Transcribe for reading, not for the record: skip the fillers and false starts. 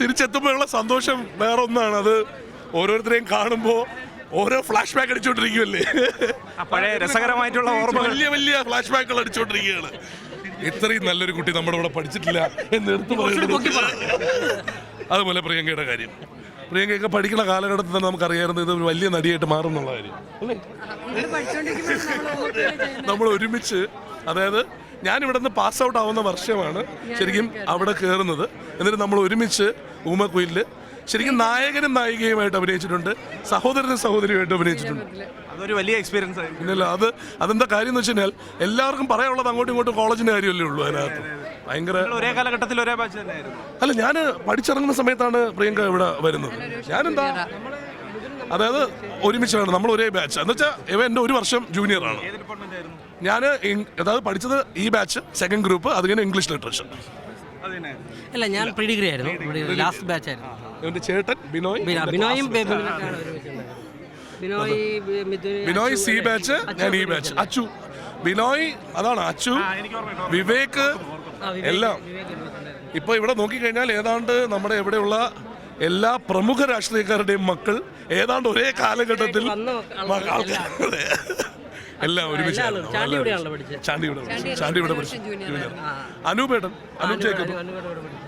തിരിച്ചെത്തുമ്പോഴുള്ള സന്തോഷം വേറെ ഒന്നാണ്. അത് ഓരോരുത്തരെയും കാണുമ്പോൾ ഓരോ ഫ്ലാഷ് ബാക്ക് അടിച്ചോണ്ടിരിക്കുമല്ലേ, പഴയ രസകരമായിട്ടുള്ള ഓർമ്മ, വലിയ വലിയ ഫ്ലാഷ് ബാക്കുകൾ അടിച്ചോണ്ടിരിക്കുകയാണ്. ഇത്രയും നല്ലൊരു കുട്ടി നമ്മുടെ ഇവിടെ പഠിച്ചിട്ടില്ല എന്ന് എടുത്തു പറയുന്നത്. അതുപോലെ പ്രിയങ്കയുടെ കാര്യം, പ്രിയങ്കയൊക്കെ പഠിക്കുന്ന കാലഘട്ടത്തിൽ തന്നെ നമുക്കറിയാമായിരുന്നു ഇത് ഒരു വലിയ നടിയായിട്ട് മാറും എന്നുള്ള കാര്യം അല്ലേ. നമ്മൾ ഒരുമിച്ച്, അതായത് ഞാൻ ഇവിടെ നിന്ന് പാസ് ഔട്ട് ആവുന്ന വർഷമാണ് ശരിക്കും അവിടെ കയറുന്നത്. എന്നിട്ട് നമ്മൾ ഒരുമിച്ച് ഊമക്കുയിലിൽ ശരിക്കും നായകനും നായികയുമായിട്ട് അഭിനയിച്ചിട്ടുണ്ട്, സഹോദരനും സഹോദരിയുമായിട്ട് അഭിനയിച്ചിട്ടുണ്ട്. അതൊരു വലിയ എക്സ്പീരിയൻസ് ആയിരുന്നു. പിന്നല്ല അതെന്താ കാര്യം എന്ന് വെച്ച് കഴിഞ്ഞാൽ എല്ലാവർക്കും പറയാനുള്ളത് അങ്ങോട്ടും ഇങ്ങോട്ടും കോളേജിൻ്റെ കാര്യമല്ലേ ഉള്ളൂ. അതിനകത്ത് ഭയങ്കര ഒരേ കാലഘട്ടത്തിൽ ഒരേ ബാച്ച് തന്നെയായിരുന്നു. അല്ല, ഞാൻ പഠിച്ചിറങ്ങുന്ന സമയത്താണ് പ്രിയങ്ക ഇവിടെ വരുന്നത്. ഞാനെന്താ, അതായത് ഒരുമിച്ചാണ് നമ്മൾ ഒരേ ബാച്ച് എന്ന് വെച്ചാൽ ഇവ എൻ്റെ ഒരു വർഷം ജൂനിയറാണ്. ഞാൻ അതായത് പഠിച്ചത് ഈ ബാച്ച് സെക്കൻഡ് ഗ്രൂപ്പ്, അത് കഴിഞ്ഞ് ഇംഗ്ലീഷ് ലിറ്ററേച്ചർ. അല്ല, ഞാൻ പ്രീ ഡിഗ്രി ആയിരുന്നു, ലാസ്റ്റ് ബാച്ച് ആയിരുന്നു. എൻ്റെ ചേട്ടൻ ബിനോയ് സി ബാച്ച്, ഞാൻ ഈ ബാച്ച്. അച്ചു ബിനോയ്, അതാണ് അച്ചു, വിവേക് എല്ലാം. ഇപ്പൊ ഇവിടെ നോക്കിക്കഴിഞ്ഞാൽ ഏതാണ്ട് നമ്മുടെ എവിടെയുള്ള എല്ലാ പ്രമുഖ രാഷ്ട്രീയക്കാരുടെയും മക്കൾ ഏതാണ്ട് ഒരേ കാലഘട്ടത്തിൽ എല്ലാം ഒരുമിച്ച്. ചാണ്ടിയുടെ പഠിച്ചു, അനൂപേട്ടൻ, അനൂപ് ജേക്കബ്.